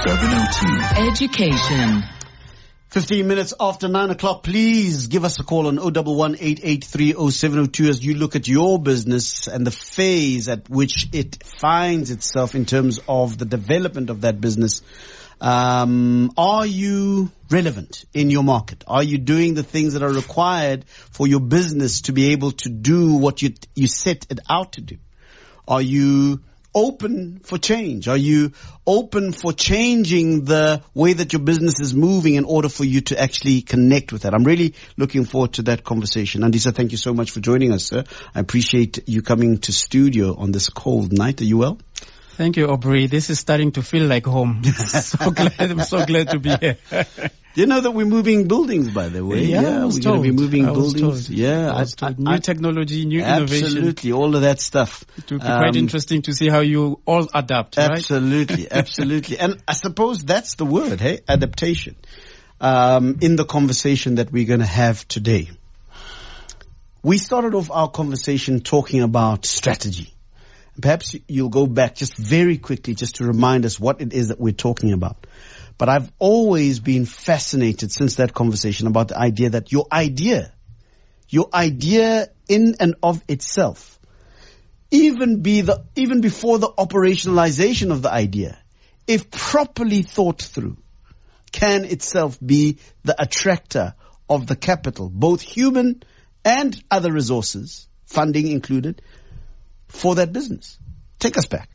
702. Education. 15 minutes after 9 o'clock, please give us a call on 011-883-0702 as you look at your business and the phase at which it finds itself in terms of the development of that business. Are you relevant in your market? Are you doing the things that are required for your business to be able to do what you set it out to do? Are you open for change? Are you open for changing the way that your business is moving in order for you to actually connect with that? I'm really looking forward to that conversation. Andisa, thank you so much for joining us, sir. I appreciate you coming to studio on this cold night. Are you well? Thank you, Aubrey. This is starting to feel like home. I'm so glad to be here. Do you know that we're moving buildings, by the way? Yeah, we're going to be moving buildings. Yeah, new technology, new innovation. Absolutely, all of that stuff. It will be quite interesting to see how you all adapt, right? Absolutely, absolutely. And I suppose that's the word, hey? Adaptation. In the conversation that we're going to have today. We started off our conversation talking about strategy. Perhaps you'll go back just very quickly just to remind us what it is that we're talking about. But I've always been fascinated since that conversation about the idea that your idea in and of itself, even before the operationalization of the idea, if properly thought through, can itself be the attractor of the capital, both human and other resources, funding included, for that business. Take us back.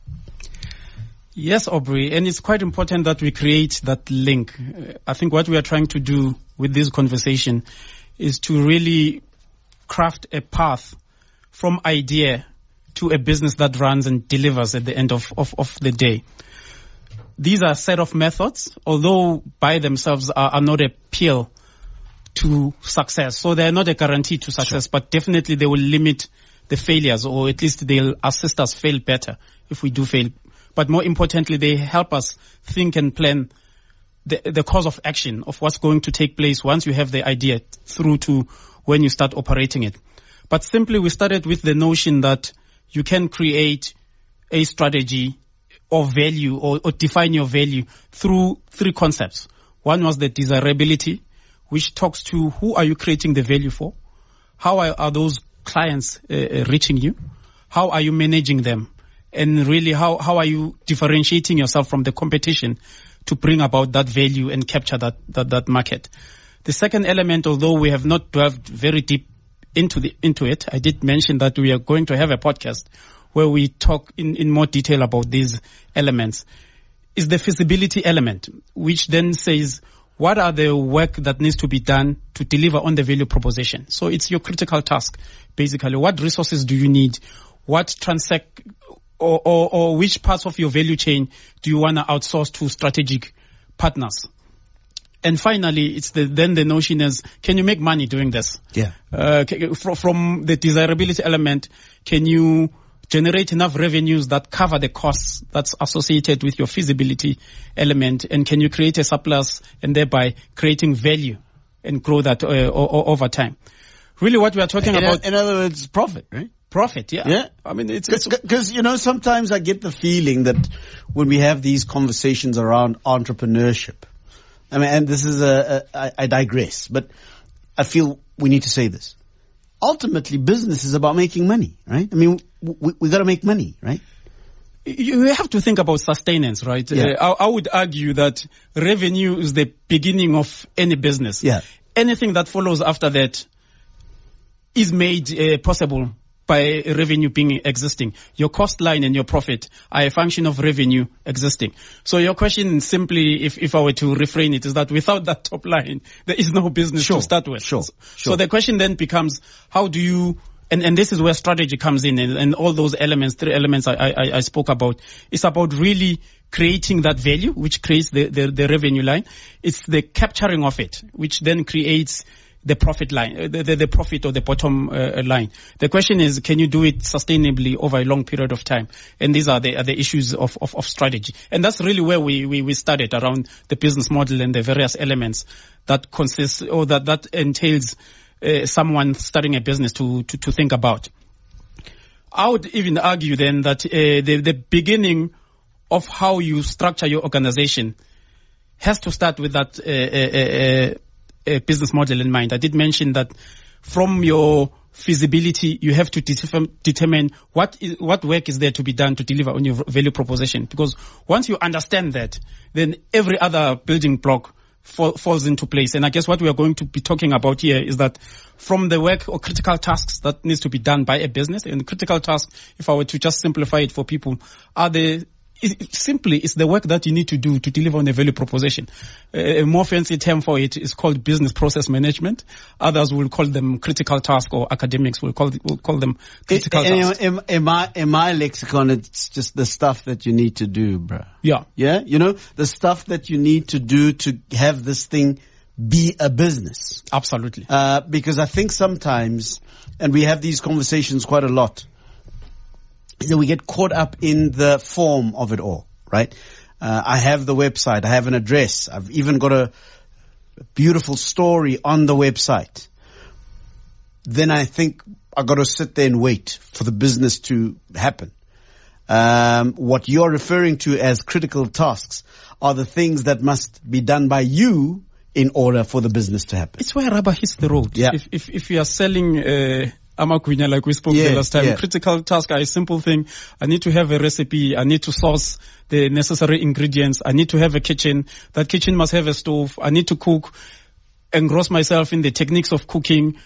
Yes, Aubrey, and it's quite important that we create that link. I think what we are trying to do with this conversation is to really craft a path from idea to a business that runs and delivers at the end of the day. These are a set of methods, although by themselves are not a pill to success. So they're not a guarantee to success, sure. But definitely they will limit the failures, or at least they'll assist us fail better if we do fail. But more importantly, they help us think and plan the course of action of what's going to take place once you have the idea through to when you start operating it. But simply we started with the notion that you can create a strategy or value or define your value through three concepts. One was the desirability, which talks to who are you creating the value for? How are those clients reaching you? How are you managing them? And really, how are you differentiating yourself from the competition to bring about that value and capture that market? The second element, although we have not delved very deep into it, I did mention that we are going to have a podcast where we talk in more detail about these elements, is the feasibility element, which then says, what are the work that needs to be done to deliver on the value proposition? So it's your critical task, basically. What resources do you need? What or which parts of your value chain do you want to outsource to strategic partners? And finally, it's then the notion is, can you make money doing this? Yeah. From the desirability element, can you generate enough revenues that cover the costs that's associated with your feasibility element? And can you create a surplus and thereby creating value and grow that over time? Really what we are talking about... In other words, profit, right? Profit, yeah. Yeah. I mean, it's... Because, sometimes I get the feeling that when we have these conversations around entrepreneurship, I mean, and this is I digress, but I feel we need to say this. Ultimately, business is about making money, right? I mean, we got to make money, right? You have to think about sustenance, right? Yeah. I would argue that revenue is the beginning of any business. Yeah. Anything that follows after that is made possible by revenue being existing. Your cost line and your profit are a function of revenue existing. So your question simply, if I were to reframe it, is that without that top line, there is no business to start with. Sure. So the question then becomes, how do you, and this is where strategy comes in, and all those elements, three elements I spoke about. It's about really creating that value, which creates the revenue line. It's the capturing of it, which then creates the profit line, the profit or the bottom line. The question is, can you do it sustainably over a long period of time? And these are the issues of strategy. And that's really where we started, around the business model and the various elements that consist, or that entails someone starting a business to think about. I would even argue then that the beginning of how you structure your organization has to start with that a business model in mind. I did mention that from your feasibility, you have to determine what work is there to be done to deliver on your value proposition. Because once you understand that, then every other building block falls into place. And I guess what we are going to be talking about here is that from the work or critical tasks that needs to be done by a business, and critical tasks, if I were to just simplify it for people, are simply it's the work that you need to do to deliver on a value proposition. A more fancy term for it is called business process management. Others will call them critical task, or academics will call them critical tasks. In my lexicon, it's just the stuff that you need to do, bro. Yeah. Yeah? You know, the stuff that you need to do to have this thing be a business. Absolutely. Because I think sometimes, and we have these conversations quite a lot, that we get caught up in the form of it all, right? I have the website. I have an address. I've even got a beautiful story on the website. Then I think I got to sit there and wait for the business to happen. What you're referring to as critical tasks are the things that must be done by you in order for the business to happen. It's where rubber hits the road. Yeah. If you are selling Amakwina, like we spoke the last time, critical task are a simple thing. I need to have a recipe. I need to source the necessary ingredients. I need to have a kitchen. That kitchen must have a stove. I need to cook, engross myself in the techniques of cooking,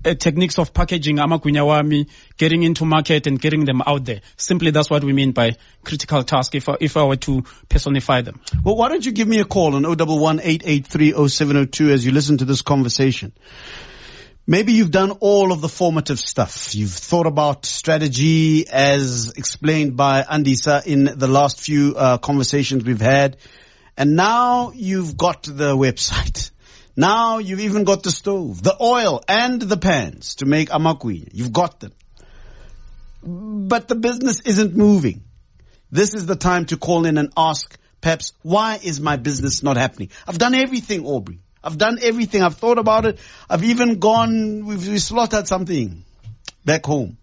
techniques of packaging, Amakwina wami, getting into market and getting them out there. Simply, that's what we mean by critical task if I were to personify them. Well, why don't you give me a call on 011-883-0702 as you listen to this conversation? Maybe you've done all of the formative stuff. You've thought about strategy as explained by Andisa in the last few conversations we've had. And now you've got the website. Now you've even got the stove, the oil, and the pans to make amakwina. You've got them. But the business isn't moving. This is the time to call in and ask, perhaps, why is my business not happening? I've done everything, Aubrey. I've done everything. I've thought about it. I've even gone, we've slaughtered something back home.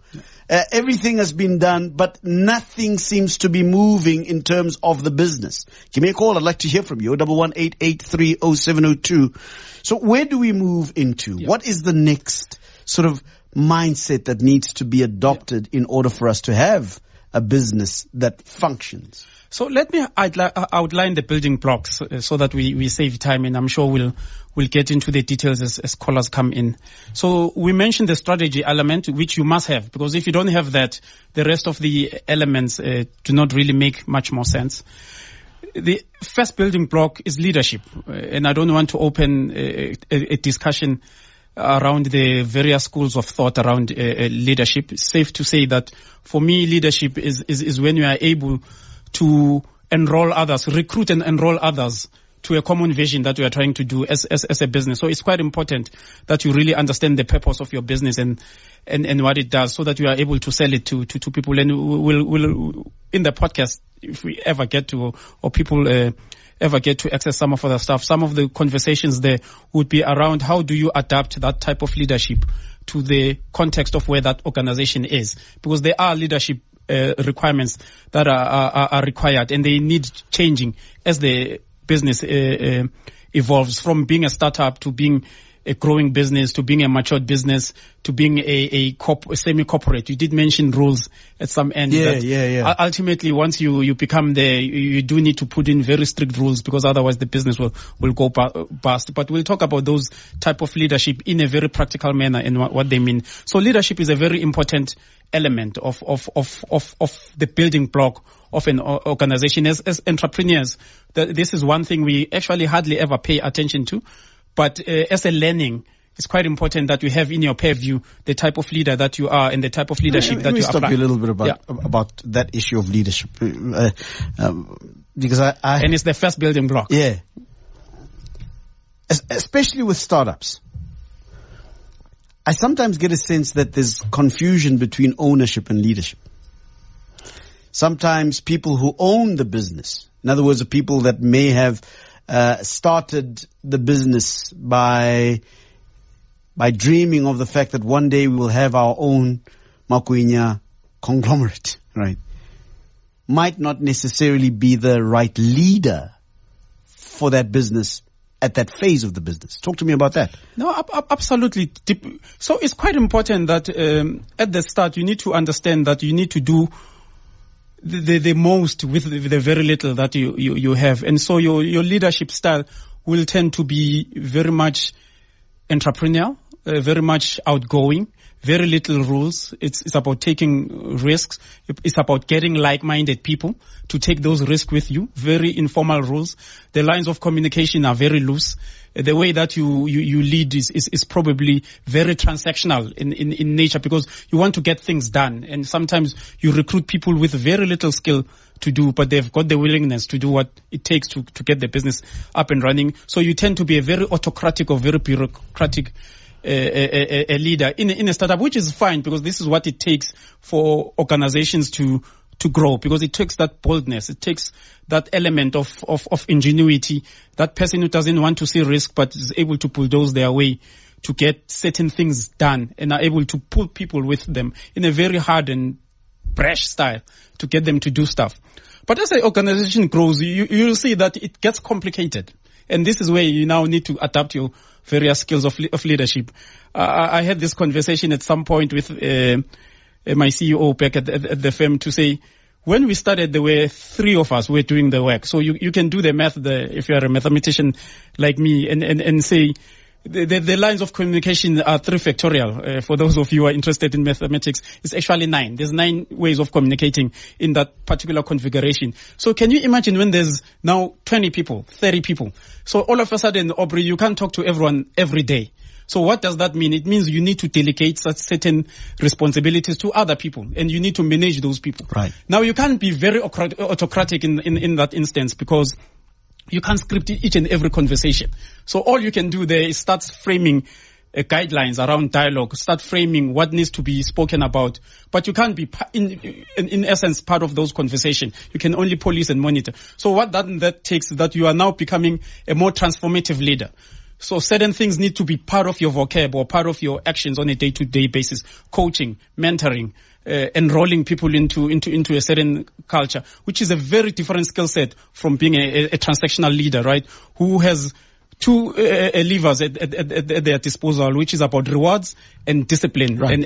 Everything has been done, but nothing seems to be moving in terms of the business. Give me a call. I'd like to hear from you. 011-883-0702. So where do we move into? Yeah. What is the next sort of mindset that needs to be adopted in order for us to have a business that functions? So let me outline the building blocks so that we save time, and I'm sure we'll get into the details as callers come in. So we mentioned the strategy element, which you must have, because if you don't have that, the rest of the elements do not really make much more sense. The first building block is leadership, and I don't want to open a discussion around the various schools of thought around leadership. It's safe to say that for me, leadership is when you are able to enroll others, recruit and enroll others to a common vision that we are trying to do as a business. So it's quite important that you really understand the purpose of your business and what it does, so that you are able to sell it to people. And we'll in the podcast, if we ever get to, or people ever get to access some of the stuff, some of the conversations there would be around how do you adapt that type of leadership to the context of where that organization is, because there are leadership requirements that are required, and they need changing as the business evolves from being a startup to being a growing business to being a matured business to being a semi-corporate. You did mention rules at some end. Yeah. Ultimately, once you become there, you do need to put in very strict rules, because otherwise the business will go bust. But we'll talk about those type of leadership in a very practical manner and what they mean. So leadership is a very important element of the building block of an organization. As entrepreneurs, this is one thing we actually hardly ever pay attention to. But as a learning, it's quite important that you have in your purview the type of leader that you are and the type of leadership that you apply. Let me stop you a little bit about that issue of leadership. Because and it's the first building block. Yeah. Especially with startups. I sometimes get a sense that there's confusion between ownership and leadership. Sometimes people who own the business, in other words, the people that may have started the business by dreaming of the fact that one day we will have our own Makwina conglomerate, right, might not necessarily be the right leader for that business at that phase of the business. Talk to me about that. No, absolutely. So it's quite important that at the start you need to understand that you need to do the most with the very little that you have. And so your leadership style will tend to be very much entrepreneurial, very much outgoing, very little rules. It's about taking risks. It's about getting like-minded people to take those risks with you. Very informal rules. The lines of communication are very loose. The way that you lead is probably very transactional in nature, because you want to get things done. And sometimes you recruit people with very little skill to do, but they've got the willingness to do what it takes to get the business up and running. So you tend to be a very autocratic or very bureaucratic a leader in a startup, which is fine, because this is what it takes for organizations to grow, because it takes that boldness, it takes that element of ingenuity, that person who doesn't want to see risk but is able to bulldoze their way to get certain things done, and are able to pull people with them in a very hard and brash style to get them to do stuff. But as the organization grows, you'll see that it gets complicated. And this is where you now need to adapt your various skills of leadership. I had this conversation at some point with my CEO back at the firm to say, when we started, there were 3 of us who were doing the work. So you can do the math if you are a mathematician like me and say, the lines of communication are 3 factorial. For those of you who are interested in mathematics, it's actually 9. There's 9 ways of communicating in that particular configuration. So can you imagine when there's now 20 people, 30 people? So all of a sudden, Aubrey, you can't talk to everyone every day. So what does that mean? It means you need to delegate certain responsibilities to other people, and you need to manage those people. Right. Now, you can't be very autocratic in that instance, because you can't script each and every conversation. So all you can do there is start framing guidelines around dialogue, start framing what needs to be spoken about. But you can't be, in essence, part of those conversations. You can only police and monitor. So what that takes is that you are now becoming a more transformative leader. So certain things need to be part of your vocab or part of your actions on a day-to-day basis. Coaching, mentoring, enrolling people into a certain culture, which is a very different skill set from being a transactional leader, right? Who has 2 levers at their disposal, which is about rewards and discipline, right?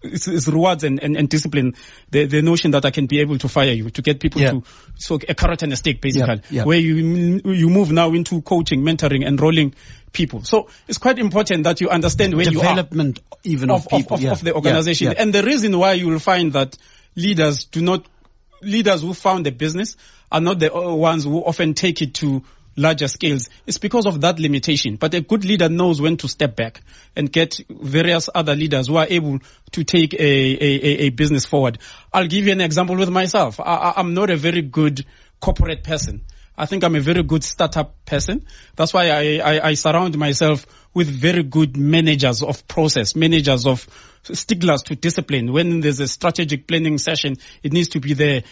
It's rewards and discipline. The notion that I can be able to fire you, to get people to, so a carrot and a stick, basically, where you move now into coaching, mentoring, enrolling people. So it's quite important that you understand where you are. Development even of people. Of the organization. And the reason why you will find that leaders who found a business are not the ones who often take it to larger scales. It's because of that limitation. But a good leader knows when to step back and get various other leaders who are able to take a business forward. I'll give you an example with myself. I'm not a very good corporate person. I think I'm a very good startup person. That's why I surround myself with very good managers of process, managers of sticklers to discipline. When there's a strategic planning session, it needs to be there.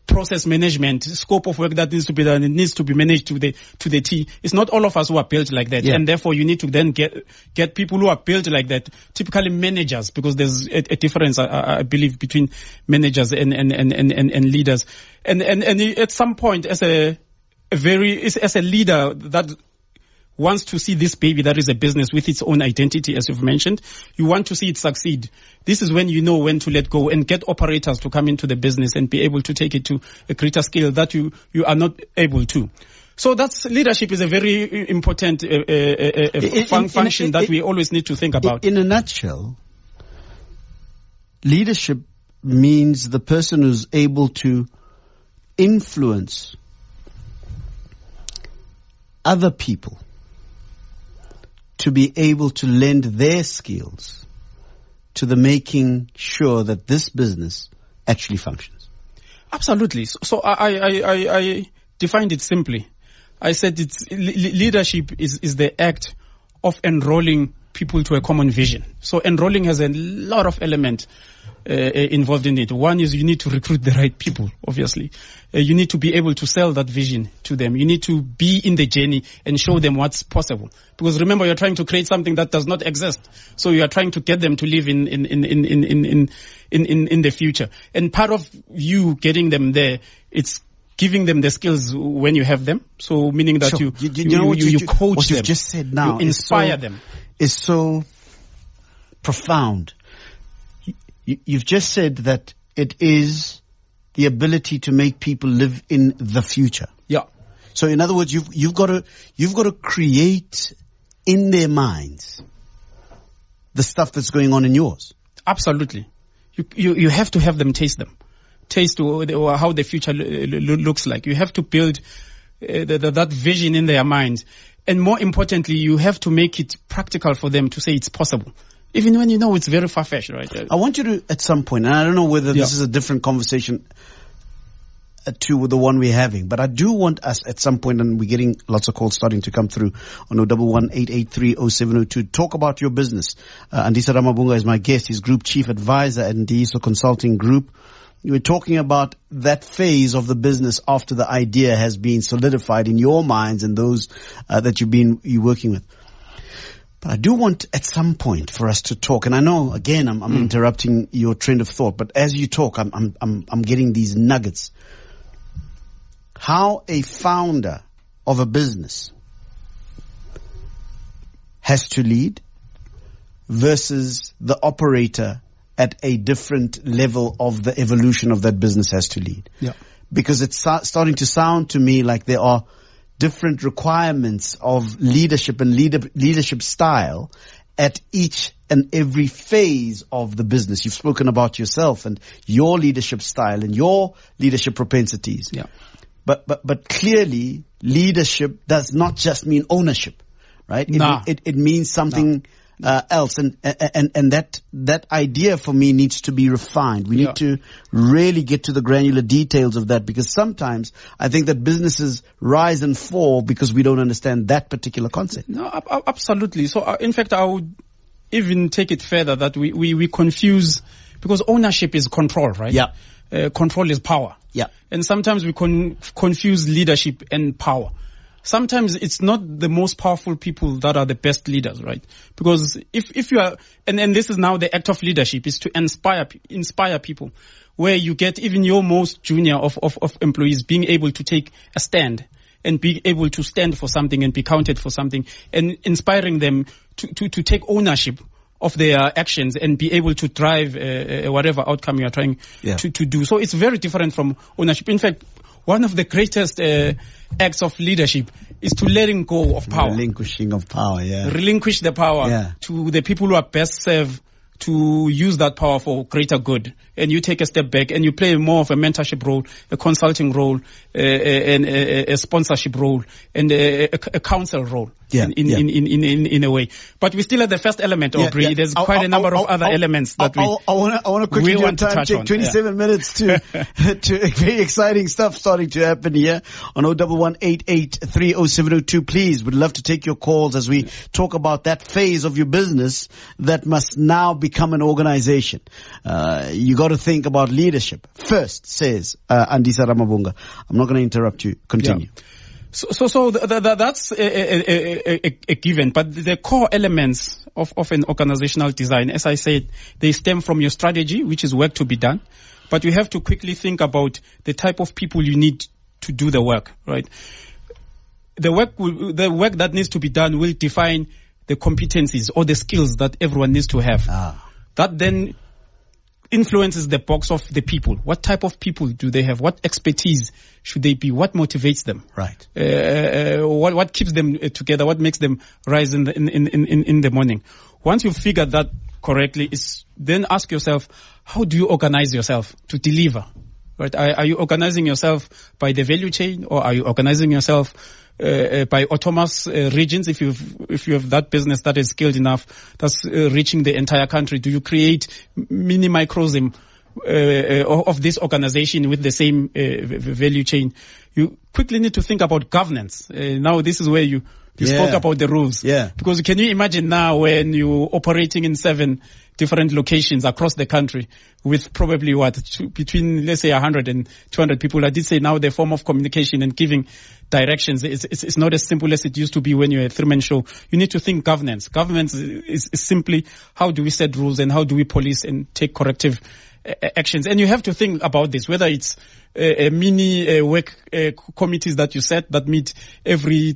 Process management, scope of work that needs to be done, it needs to be managed to the T. It's not all of us who are built like that, and therefore you need to then get people who are built like that, typically managers, because there's a difference, I believe, between managers and leaders. And at some point, as a leader that wants to see this baby that is a business with its own identity, as you've mentioned, you want to see it succeed. This is when you know when to let go and get operators to come into the business and be able to take it to a greater scale that you are not able to. So leadership is a very important function that we always need to think about. In a nutshell, leadership means the person who's able to influence other people to be able to lend their skills to the making sure that this business actually functions. Absolutely. So I defined it simply. I said leadership is the act of enrolling people to a common vision. So enrolling has a lot of elements involved in it. One is you need to recruit the right people, obviously. You need to be able to sell that vision to them. You need to be in the journey and show them what's possible. Because remember, you're trying to create something that does not exist. So you are trying to get them to live in the future. And part of you getting them there, it's giving them the skills when you have them. So meaning that you coach what them. You've just said now, you inspire them. Is so profound. You've just said that it is the ability to make people live in the future. Yeah. So in other words, you've got to create in their minds the stuff that's going on in yours. Absolutely. You have to have them taste how the future looks like. You have to build that vision in their minds. And more importantly, you have to make it practical for them to say it's possible. Even when you know it's very far-fetched, right? I want you to, at some point, and I don't know whether this is a different conversation to the one we're having, but I do want us at some point, and we're getting lots of calls starting to come through on 011-883-0702, talk about your business. Andisa Ramavhunga is my guest. He's Group Chief Advisor at Andisa Consulting Group. We're talking about that phase of the business after the idea has been solidified in your minds and those that you're working with. But I do want at some point for us to talk, and I know again I'm interrupting your train of thought, but as you talk, I'm getting these nuggets. How a founder of a business has to lead versus the operator at a different level of the evolution of that business has to lead. Yeah. Because it's starting to sound to me like there are different requirements of leadership and leadership style at each and every phase of the business. You've spoken about yourself and your leadership style and your leadership propensities. Yeah. But clearly leadership does not just mean ownership, right? It means something else, and that idea for me needs to be refined. We need to really get to the granular details of that, because sometimes I think that businesses rise and fall because we don't understand that particular concept. No, absolutely. So in fact, I would even take it further that we confuse, because ownership is control, right? Yeah. Control is power. Yeah. And sometimes we confuse leadership and power. Sometimes it's not the most powerful people that are the best leaders, right? Because if you are, and this is now the act of leadership, is to inspire people, where you get even your most junior of employees being able to take a stand and be able to stand for something and be counted for something, and inspiring them to take ownership of their actions and be able to drive whatever outcome you are trying to do. So it's very different from ownership. In fact, one of the greatest acts of leadership is to letting go of power. Relinquishing of power, yeah. Relinquish the power to the people who are best served to use that power for greater good. And you take a step back and you play more of a mentorship role, a consulting role, and a sponsorship role, and a counsel role in a way. But we still at the first element, Aubrey. There's quite a number of other elements that I want to quickly do a time check. 27 minutes to very exciting stuff starting to happen here on 011-883-0702. Please, we'd love to take your calls as we talk about that phase of your business that must now become an organization. You got to think about leadership first, says Andisa Ramavhunga. I'm not going to interrupt you. Continue. Yeah. So that's a given, but the core elements of an organizational design, as I said, they stem from your strategy, which is work to be done, but you have to quickly think about the type of people you need to do the work, right? The work that needs to be done will define the competencies or the skills that everyone needs to have. That then influences the box of the people. What type of people do they have? What expertise should they be? What motivates them? Right. What keeps them together? What makes them rise in the morning? Once you figure that correctly, then ask yourself, how do you organize yourself to deliver? Right? Are you organizing yourself by the value chain, or are you organizing yourself by autonomous regions? If you have that business that is skilled enough, that's reaching the entire country, do you create mini microcosm of this organization with the same value chain? You quickly need to think about governance. Now this is where you spoke about the rules. Yeah. Because can you imagine now when you're operating in 7 different locations across the country with probably between, let's say, 100 and 200 people. I did say now the form of communication and giving directions it's not as simple as it used to be when you're a 3-man show. You need to think governance. Governance is simply how do we set rules and how do we police and take corrective actions. And you have to think about this, whether it's a mini work committees that you set that meet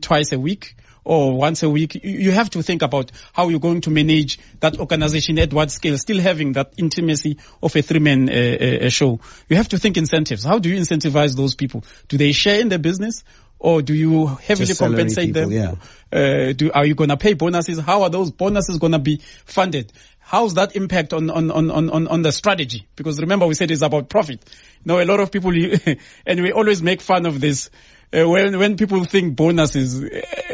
twice a week or once a week. You have to think about how you're going to manage that organization at what scale, still having that intimacy of a three-man show. You have to think incentives. How do you incentivize those people? Do they share in the business? Or do you heavily compensate people, them? Yeah. Are you going to pay bonuses? How are those bonuses going to be funded? How's that impact on the strategy? Because remember, we said it's about profit. Now, a lot of people, and we always make fun of this. When people think bonuses,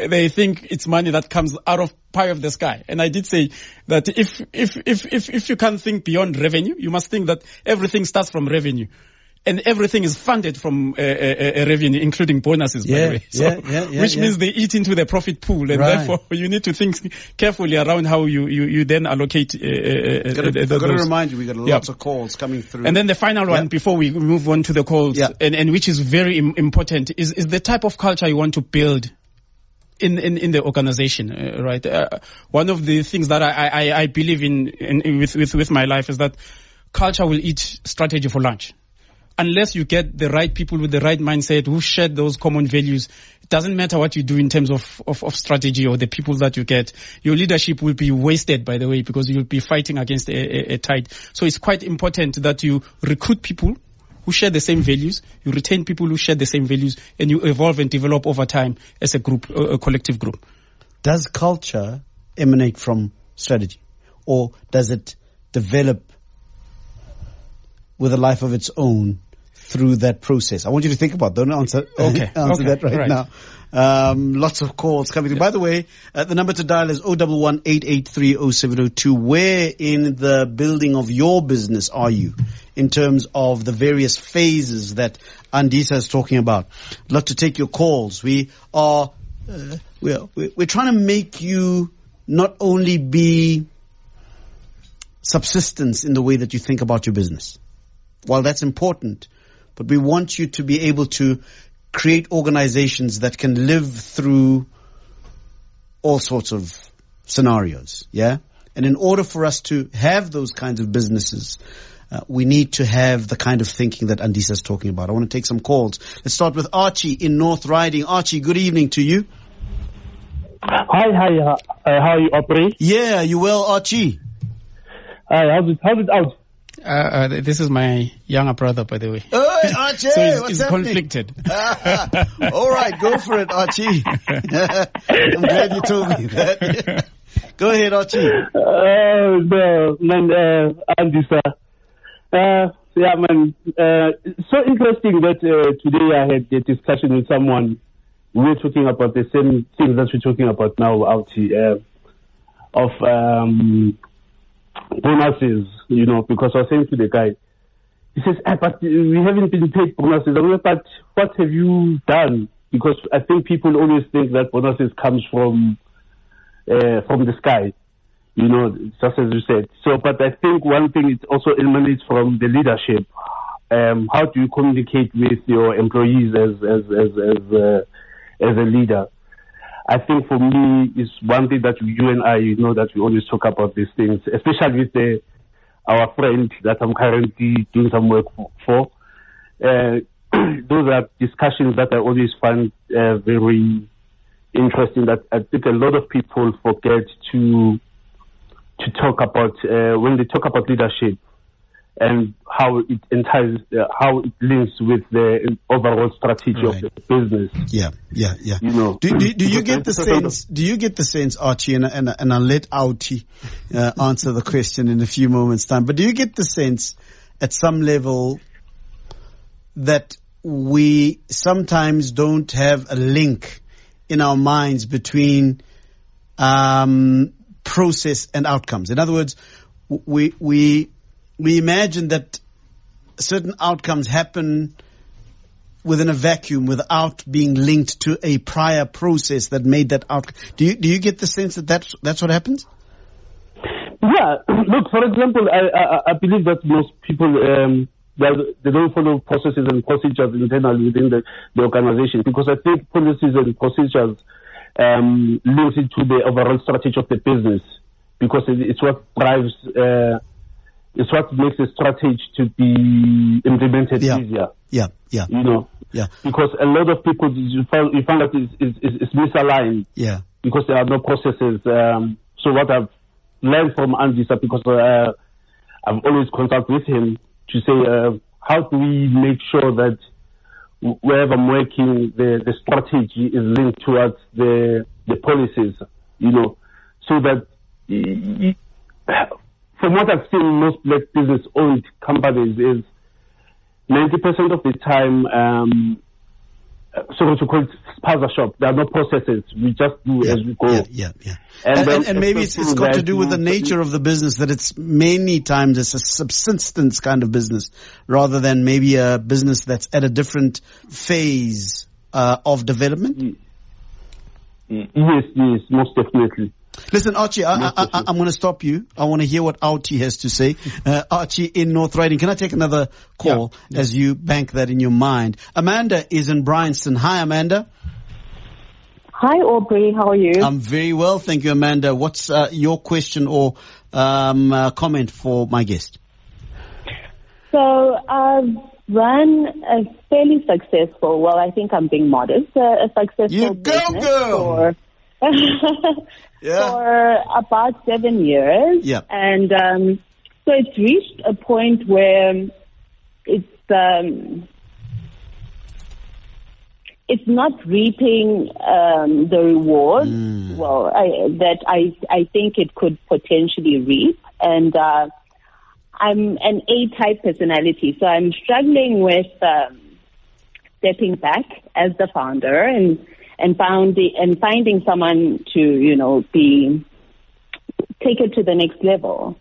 they think it's money that comes out of pie of the sky. And I did say that if you can't think beyond revenue, you must think that everything starts from revenue. And everything is funded from revenue, including bonuses, by the way. So, which means they eat into the profit pool, and therefore you need to think carefully around how you then allocate. I've got to remind you, we got lots of calls coming through. And then the final one before we move on to the calls, and which is very important, is the type of culture you want to build in the organization, right? One of the things that I believe in with my life is that culture will eat strategy for lunch. Unless you get the right people with the right mindset who share those common values, it doesn't matter what you do in terms of strategy or the people that you get. Your leadership will be wasted, by the way, because you'll be fighting against a tide. So it's quite important that you recruit people who share the same values, you retain people who share the same values, and you evolve and develop over time as a group, a collective group. Does culture emanate from strategy, or does it develop with a life of its own through that process? I want you to think about. Don't answer that right now. Lots of calls coming through. By the way, the number to dial is 011-883-0702. Where in the building of your business are you in terms of the various phases that Andisa is talking about? I'd love to take your calls. We are we're trying to make you not only be subsistence in the way that you think about your business. While that's important, but we want you to be able to create organizations that can live through all sorts of scenarios, yeah? And in order for us to have those kinds of businesses, we need to have the kind of thinking that Andisa is talking about. I want to take some calls. Let's start with Archie in North Riding. Archie, good evening to you. Hi. How are you, Aubrey? Yeah, you well, Archie? Hi, how's it out? This is my younger brother, by the way. Hey, Archie, so what's he's conflicted. All right, go for it, Archie. I'm glad you told me that. Go ahead, Archie. Andisa. So interesting that today I had a discussion with someone. We were talking about the same things that we're talking about now, Archie, of bonuses, because I was saying to the guy, he says, but we haven't been paid bonuses. I'm like, but what have you done? Because I think people always think that bonuses comes from the sky, just as you said. So, but I think one thing it also emanates from the leadership. How do you communicate with your employees as a leader? I think for me, it's one thing that you and I, that we always talk about these things, especially with our friend that I'm currently doing some work for. Those are discussions that I always find very interesting, that I think a lot of people forget to talk about when they talk about leadership and how it ties, how it links with the overall strategy of the business. Yeah. Do you get the sense? Do you get the sense, Archie? And I'll let Auti answer the question in a few moments' time. But do you get the sense, at some level, that we sometimes don't have a link in our minds between process and outcomes? In other words, we imagine that certain outcomes happen within a vacuum without being linked to a prior process that made that outcome. Do you get the sense that that's what happens? Yeah. Look, for example, I believe that most people they don't follow processes and procedures internally within the organization, because I think policies and procedures links into the overall strategy of the business, because it's what drives It's what makes a strategy to be implemented easier. Yeah. You know. Yeah. Because a lot of people, you find that it's misaligned. Yeah. Because there are no processes. So what I've learned from Andisa, because I've always consulted with him to say, how do we make sure that wherever I'm working, the strategy is linked towards the policies, you know, so that from what I've seen, most black business-owned companies is 90% of the time, so to call it spaza shop. There are no processes. We just do as we go. Yeah. And maybe it's got to do with the nature of the business, that it's many times it's a subsistence kind of business rather than maybe a business that's at a different phase of development. Yes, most definitely. Listen, Archie, I'm going to stop you. I want to hear what Archie has to say. Archie in North Riding. Can I take another call as you bank that in your mind? Amanda is in Bryanston. Hi, Amanda. Hi, Aubrey. How are you? I'm very well, thank you, Amanda. What's your question or comment for my guest? So I've run a fairly successful, well, I think I'm being modest, a successful business for about 7 years. Yeah. And so it's reached a point where it's not reaping the rewards that I think it could potentially reap. And I'm an A-type personality, so I'm struggling with stepping back as the founder and finding someone to, you know, take it to the next level.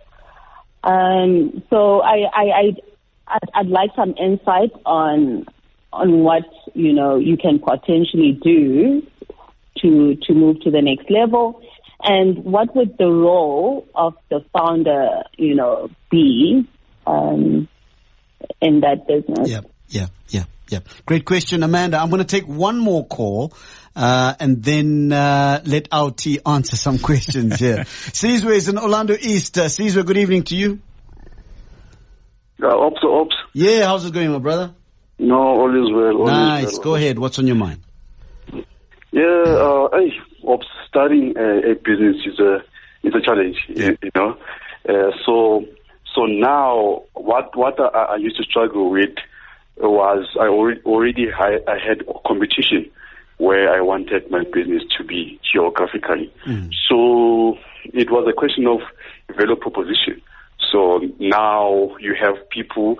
So I'd like some insight on what, you know, you can potentially do to move to the next level, and what would the role of the founder, you know, be in that business? Yeah. Great question, Amanda. I'm going to take one more call and then let Auti answer some questions here. Sizwe is in Orlando East. Sizwe, good evening to you. Ops. Yeah, how's it going, my brother? No, all is well. Nice. Go ahead. What's on your mind? Yeah, Ops, starting a business is a challenge, you know. So now, what I used to struggle with was I already had competition where I wanted my business to be geographically. So it was a question of value proposition. So now you have people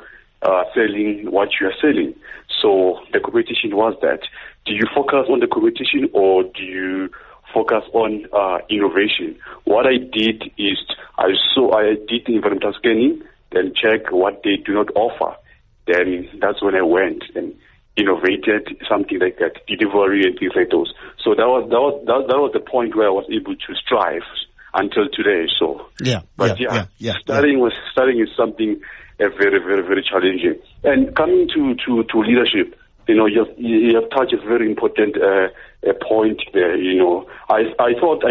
selling what you are selling. So the competition was that. Do you focus on the competition or do you focus on innovation? What I did is I did environmental scanning, then check what they do not offer. Then that's when I went and innovated something like that, delivery and things like those. So that was the point where I was able to strive until today. So starting is something very, very, very challenging. And coming to leadership, you know, you have touched a very important point there. You know, I thought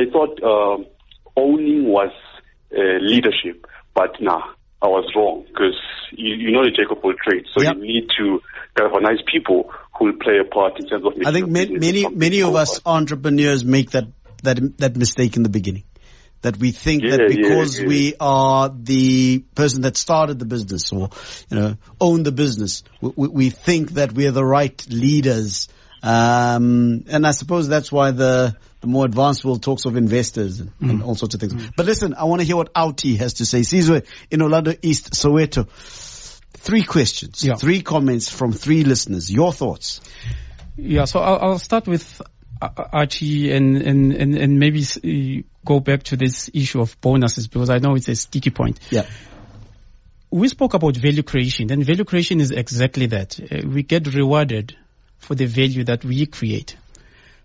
owning was leadership, but I was wrong, because you know the jack of all trades, so you need to galvanize people who will play a part in terms of. I think many of us entrepreneurs make that mistake in the beginning. That we think that because we are the person that started the business or, you know, own the business, we think that we are the right leaders. And I suppose that's why the more advanced world talks of investors and all sorts of things. But listen, I want to hear what Auti has to say. Sizwe in Orlando East, Soweto. 3 questions, 3 comments from 3 listeners. Your thoughts? Yeah, so I'll start with Archie and maybe go back to this issue of bonuses, because I know it's a sticky point. Yeah. We spoke about value creation, and value creation is exactly that. We get rewarded for the value that we create.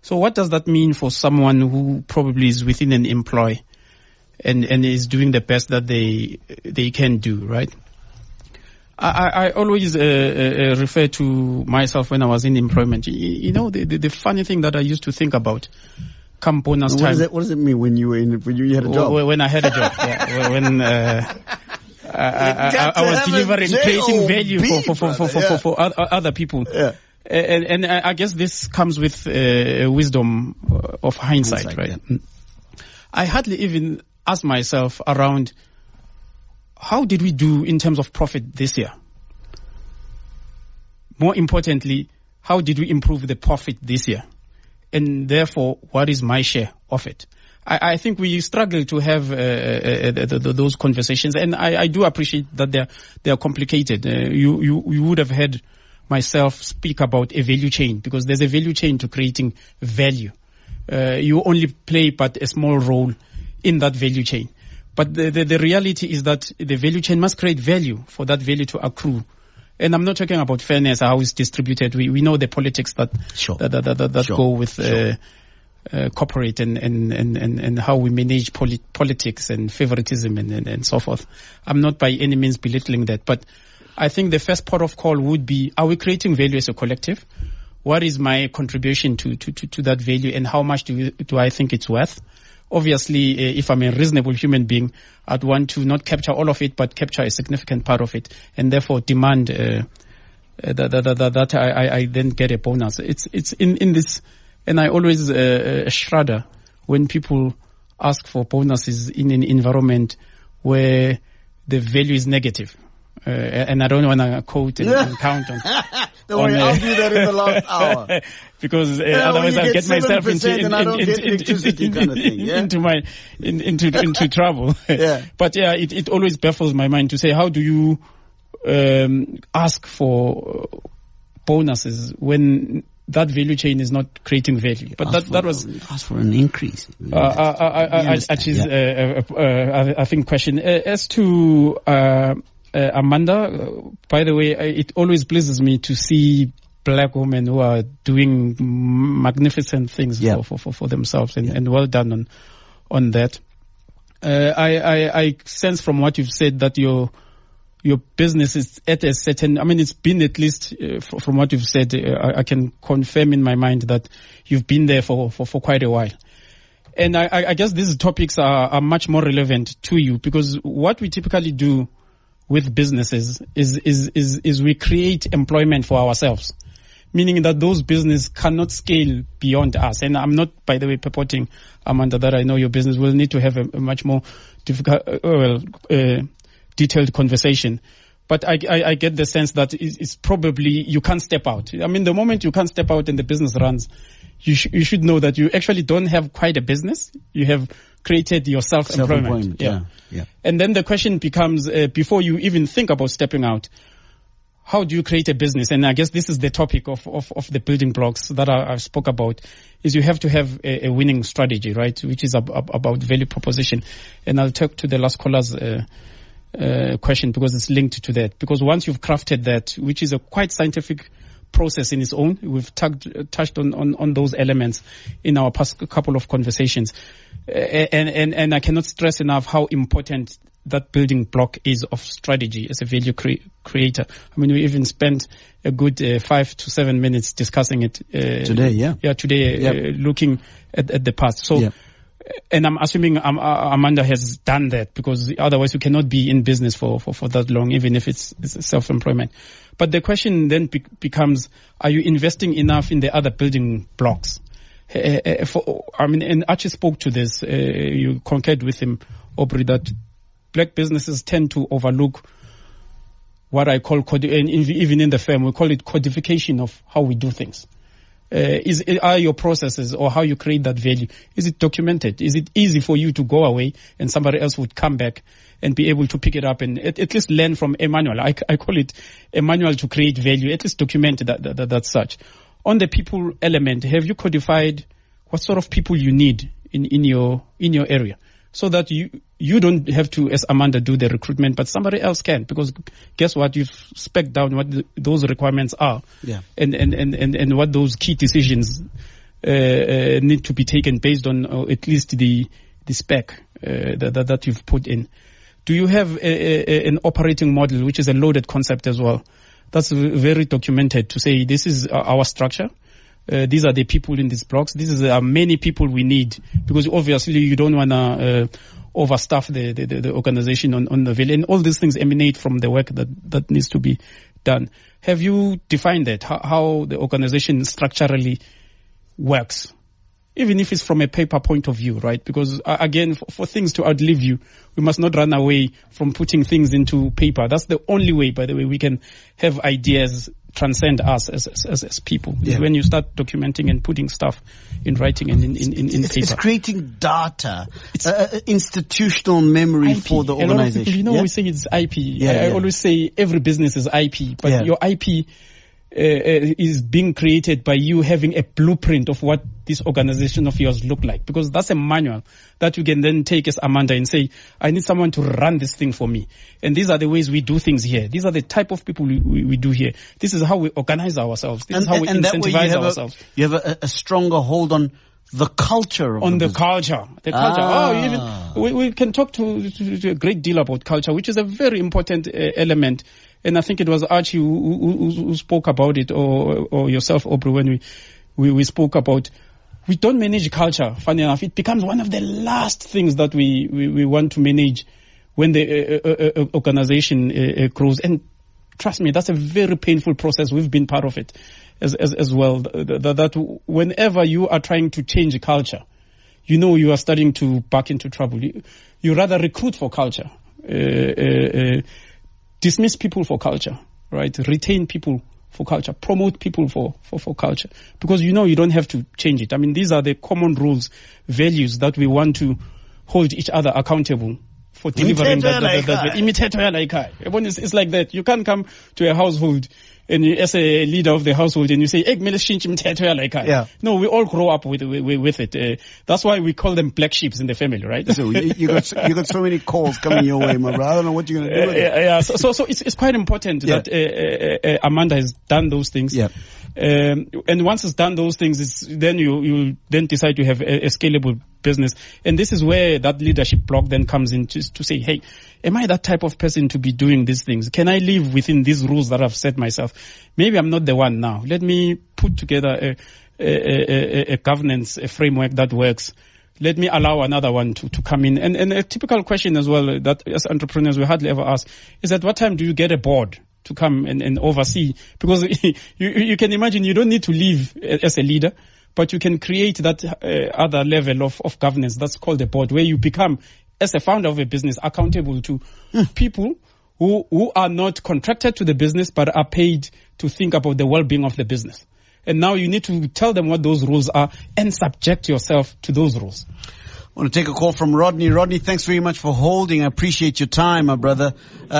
So what does that mean for someone who probably is within an employ and is doing the best that they can do, right? I always refer to myself when I was in employment. You know, the funny thing that I used to think about come bonus time. What does it mean when you had a job? When I had a job, when I was delivering, creating value for other people. Yeah. And I guess this comes with wisdom of hindsight, right? Yeah. I hardly even ask myself around how did we do in terms of profit this year? More importantly, how did we improve the profit this year? And therefore, what is my share of it? I think we struggle to have those conversations, and I do appreciate that they are complicated. You would have heard myself speak about a value chain, because there's a value chain to creating value. You only play but a small role in that value chain. But the reality is that the value chain must create value for that value to accrue. And I'm not talking about fairness, how it's distributed. We know the politics that go with corporate and how we manage politics and favoritism and so forth. I'm not by any means belittling that, but I think the first port of call would be, are we creating value as a collective? What is my contribution to that value, and how much do I think it's worth? Obviously, if I'm a reasonable human being, I'd want to not capture all of it, but capture a significant part of it, and therefore demand that I then get a bonus. It's in this, and I always shudder when people ask for bonuses in an environment where the value is negative. And I don't want to quote and count on. Don't worry, I'll do that in the last hour. Because otherwise I'll get myself into trouble. Yeah. But yeah, it always baffles my mind to say, how do you ask for bonuses when that value chain is not creating value? But that was ask for an increase. I think question as to Amanda. By the way, it always pleases me to see black women who are doing magnificent things for themselves, and well done on that. I sense from what you've said that your business is at a certain, it's been, at least from what you've said, I can confirm in my mind that you've been there for quite a while. And I guess these topics are much more relevant to you, because what we typically do with businesses is we create employment for ourselves, meaning that those businesses cannot scale beyond us. And I'm not, by the way, purporting, Amanda, that I know your business will need to have a much more detailed conversation. But I get the sense that it's probably you can't step out. The moment you can't step out and the business runs, you should know that you actually don't have quite a business. You have created your self-employment. Yeah. And then the question becomes, before you even think about stepping out, how do you create a business? And I guess this is the topic of the building blocks that I spoke about, is you have to have a winning strategy, right? Which is about value proposition. And I'll talk to the last caller's question, because it's linked to that. Because once you've crafted that, which is a quite scientific process in its own, we've touched on those elements in our past couple of conversations, and I cannot stress enough how important that building block is of strategy as a value creator. We even spent a good 5 to 7 minutes discussing it today. Looking at the past. So. And I'm assuming Amanda has done that, because otherwise you cannot be in business for that long, even if it's self-employment. But the question then becomes, are you investing enough in the other building blocks? And Archie spoke to this, you concurred with him, Aubrey, that black businesses tend to overlook what I call, and even in the firm, we call it codification of how we do things. Are your processes, or how you create that value, is it documented? Is it easy for you to go away and somebody else would come back and be able to pick it up and at least learn from a manual? I call it a manual to create value, at least document that such. On the people element, have you codified what sort of people you need in your area, so that you don't have to, as Amanda, do the recruitment, but somebody else can? Because guess what? You've spec'd down what those requirements are, and what those key decisions need to be taken based on at least the spec that you've put in. Do you have an operating model, which is a loaded concept as well, that's very documented, to say this is our structure? these are the people in these blocks. These are many people we need, because obviously you don't want to overstaff the organization on the Valley. And all these things emanate from the work that needs to be done. Have you defined that, how the organization structurally works? Even if it's from a paper point of view, right? Because again, for things to outlive you, we must not run away from putting things into paper. That's the only way, by the way, we can have ideas transcend us as people. Yeah. When you start documenting and putting stuff in writing and in paper. It's creating data, institutional memory IP. For the organization. A lot of people, we say it's IP. I always say every business is IP, but your IP is being created by you having a blueprint of what this organization of yours look like, because that's a manual that you can then take as Amanda and say, I need someone to run this thing for me, and these are the ways we do things here. These are the type of people we do here. This is how we organize ourselves. This is how we incentivize ourselves. You have a stronger hold on the culture of the culture. The culture. We can talk to a great deal about culture, which is a very important element. And I think it was Archie who spoke about it, or yourself, Aubrey, when we spoke about, we don't manage culture. Funny enough, it becomes one of the last things that we want to manage when the organization grows. And trust me, that's a very painful process. We've been part of it as well. That whenever you are trying to change a culture, you are starting to back into trouble. You rather recruit for culture. Dismiss people for culture, right? Retain people for culture. Promote people for culture. Because you don't have to change it. I mean, these are the common rules, values that we want to hold each other accountable for delivering that. It's like that. You can't come to a household and as a leader of the household and you say, no, we all grow up with it. That's why we call them black sheep in the family, right? So you got so many calls coming your way, my brother. I don't know what you're going to do with it. So it's quite important that Amanda has done those things. Yeah. And once it's done those things, then you then decide to have a scalable business. And this is where that leadership block then comes in to say, hey, am I that type of person to be doing these things? Can I live within these rules that I've set myself? Maybe I'm not the one now. Let me put together a governance, a framework that works. Let me allow another one to come in. And a typical question as well that as entrepreneurs we hardly ever ask is at what time do you get a board to come and oversee? Because you can imagine you don't need to leave as a leader, but you can create that other level of governance that's called a board, where you become, as a founder of a business, accountable to people who are not contracted to the business but are paid to think about the well-being of the business. And now you need to tell them what those rules are and subject yourself to those rules. I want to take a call from Rodney. Rodney, thanks very much for holding. I appreciate your time, my brother.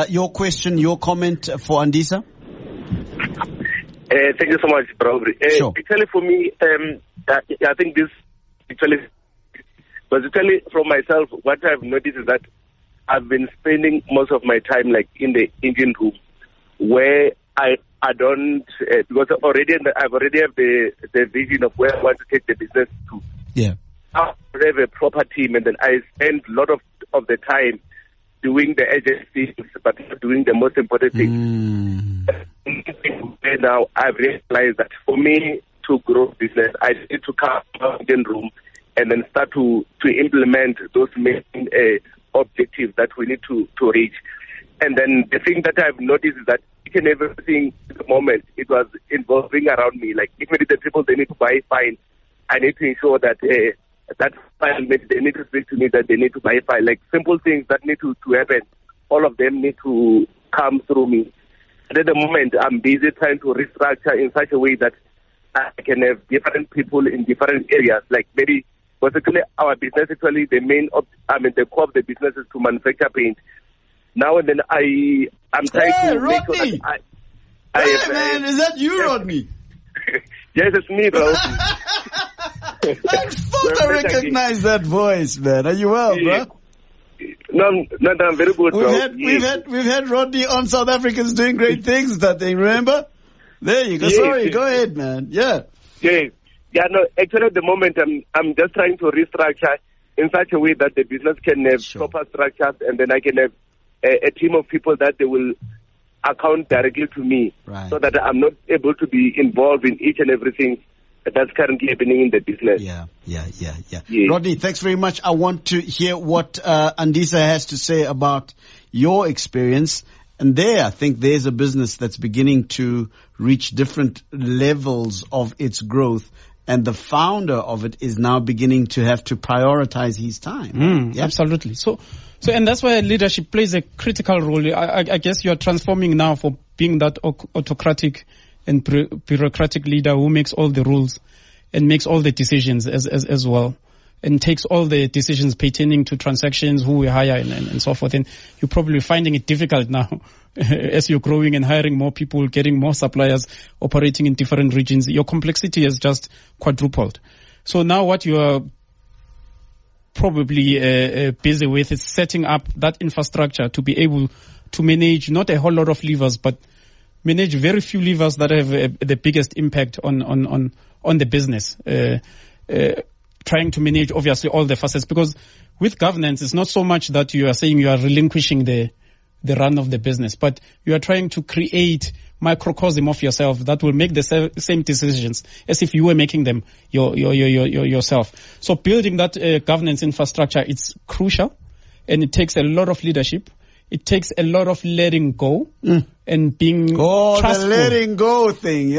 Your question, your comment for Andisa? Thank you so much, bro. Sure. Actually, for me, I think this basically from myself, what I've noticed is that I've been spending most of my time like in the engine room, where I don't because I've already have the vision of where I want to take the business to. Yeah. I have a proper team, and then I spend a lot of the time doing the agency, but not doing the most important thing. Now I've realized that for me to grow business, I need to come out in the room and then start to implement those main objectives that we need to reach. And then the thing that I've noticed is that each and everything at the moment, it was involving around me. Like, even if the people, they need to buy fine, I need to ensure that that file, they need to speak to me that they need to buy file. Like, simple things that need to happen, all of them need to come through me. And at the moment, I'm busy trying to restructure in such a way that I can have different people in different areas. Like, maybe, basically, our business, actually, the core of the business is to manufacture paint. Now and then I'm trying to Rodney. make sure that man, is that you, Rodney? Yes, it's me, bro. I thought I recognized that voice, man. Are you well, bro? No, I'm very good, bro. We've had Rodney on South Africans doing great things with that thing, remember? There you go. Yes. Sorry, go ahead, man. Yeah. Yeah, no, actually at the moment I'm just trying to restructure in such a way that the business can have proper structures, and then I can have a team of people that they will account directly to me, right, so that I'm not able to be involved in each and everything that's currently happening in the business. Yeah. Yes. Rodney, thanks very much. I want to hear what Andisa has to say about your experience. And I think there's a business that's beginning to reach different levels of its growth. And the founder of it is now beginning to have to prioritize his time. Absolutely. So, and that's why leadership plays a critical role. I guess you are transforming now from being that autocratic and bureaucratic leader who makes all the rules and makes all the decisions as well, and takes all the decisions pertaining to transactions, who we hire and so forth. And you're probably finding it difficult now as you're growing and hiring more people, getting more suppliers, operating in different regions. Your complexity has just quadrupled. So now what you are probably busy with is setting up that infrastructure to be able to manage not a whole lot of levers, but manage very few levers that have the biggest impact on the business. Trying to manage obviously all the facets, because with governance it's not so much that you are saying you are relinquishing the run of the business, but you are trying to create microcosm of yourself that will make the same decisions as if you were making them yourself. So building that governance infrastructure, it's crucial, and it takes a lot of leadership. It takes a lot of letting go and being trustful. The letting go thing,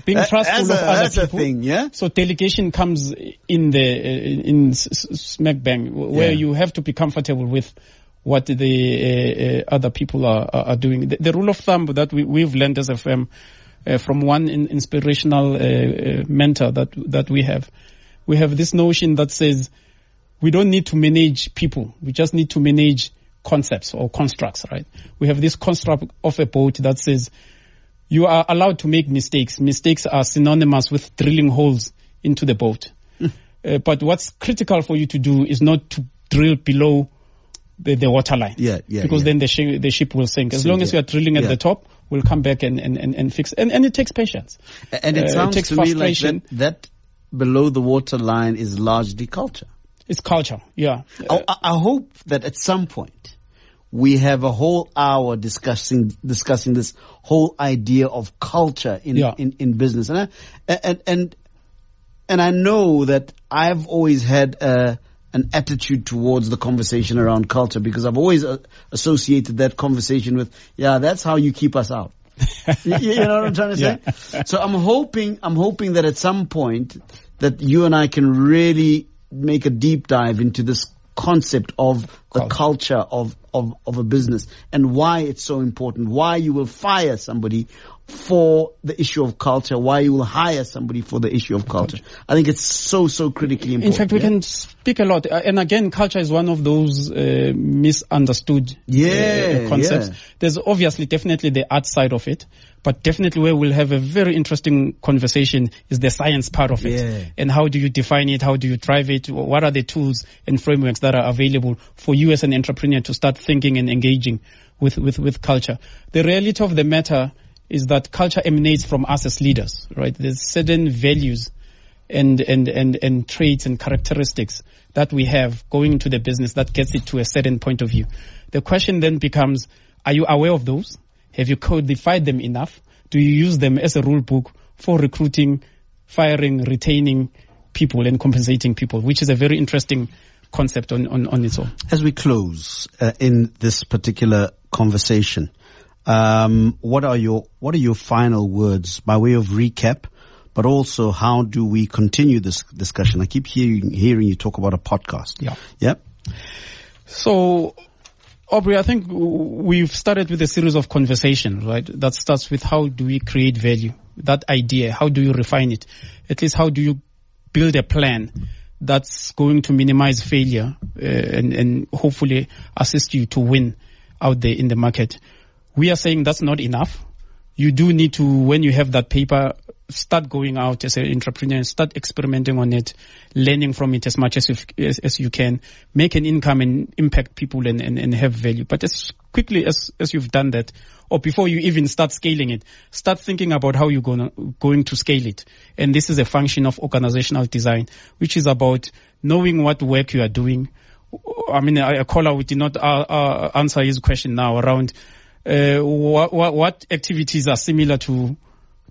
being trustful of other people. That's a thing, So delegation comes in smack bang, where you have to be comfortable with what the other people are doing. The rule of thumb that we've learned as a firm from one inspirational mentor that we have this notion that says we don't need to manage people, we just need to manage concepts or constructs, right? We have this construct of a boat that says you are allowed to make mistakes. Mistakes are synonymous with drilling holes into the boat. But what's critical for you to do is not to drill below the waterline. Because then the ship will sink. As long as you are drilling at the top, we'll come back and fix. And it takes patience. And it sounds to me like that below the waterline is largely culture. It's culture, I hope that at some point we have a whole hour discussing this whole idea of culture in business. And I know that I've always had an attitude towards the conversation around culture, because I've always associated that conversation with, that's how you keep us out. You know what I'm trying to say? So I'm hoping that at some point that you and I can really make a deep dive into this concept of the culture of a business, and why it's so important, why you will fire somebody for the issue of culture, why you will hire somebody for the issue of culture. I think it's so critically important. In fact, we can speak a lot. And again, culture is one of those misunderstood concepts. There's obviously definitely the art side of it, but definitely where we'll have a very interesting conversation is the science part of it. And how do you define it? How do you drive it? What are the tools and frameworks that are available for you as an entrepreneur to start thinking and engaging with culture? The reality of the matter is that culture emanates from us as leaders, right? There's certain values and traits and characteristics that we have going into the business that gets it to a certain point of view. The question then becomes, are you aware of those? Have you codified them enough? Do you use them as a rule book for recruiting, firing, retaining people and compensating people, which is a very interesting concept on its own. As we close in this particular conversation, what are your final words by way of recap, but also how do we continue this discussion? I keep hearing you talk about a podcast. Yeah. So, Aubrey, I think we've started with a series of conversations, right? That starts with how do we create value? That idea, how do you refine it? At least how do you build a plan that's going to minimize failure and hopefully assist you to win out there in the market? We are saying that's not enough. You do need to, when you have that paper, start going out as an entrepreneur, start experimenting on it, learning from it as much as you can, make an income and impact people and have value. But as quickly as you've done that, or before you even start scaling it, start thinking about how you're going to scale it. And this is a function of organizational design, which is about knowing what work you are doing. I mean, a caller we did not answer his question now around what activities are similar to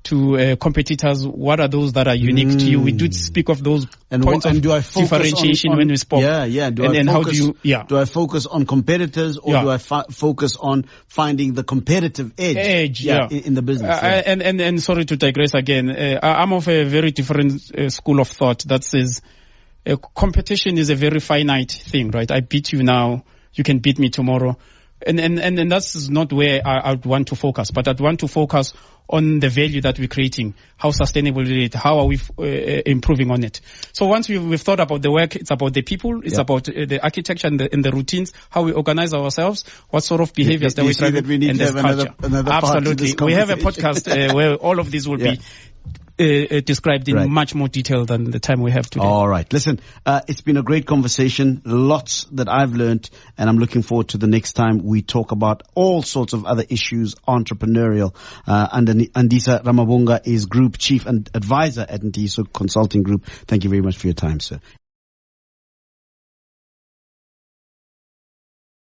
to competitors, what are those that are unique to you? We do speak of those points of differentiation when we spoke. Yeah. Do I focus on competitors, or do I focus on finding the competitive edge in the business? And sorry to digress again. I'm of a very different school of thought that says competition is a very finite thing, right? I beat you now, you can beat me tomorrow. And that's not where I would want to focus, but I'd want to focus on the value that we're creating. How sustainable is it? How are we improving on it? So once we've thought about the work, it's about the people, it's about the architecture and the routines, how we organize ourselves, what sort of behaviors that we try to need to have another Absolutely. We have a podcast where all of these will be described in much more detail than the time we have today. All right. Listen, it's been a great conversation. Lots that I've learned, and I'm looking forward to the next time we talk about all sorts of other issues, entrepreneurial. And Andisa Ramavhunga is Group Chief and Advisor at Andisa Consulting Group. Thank you very much for your time, sir.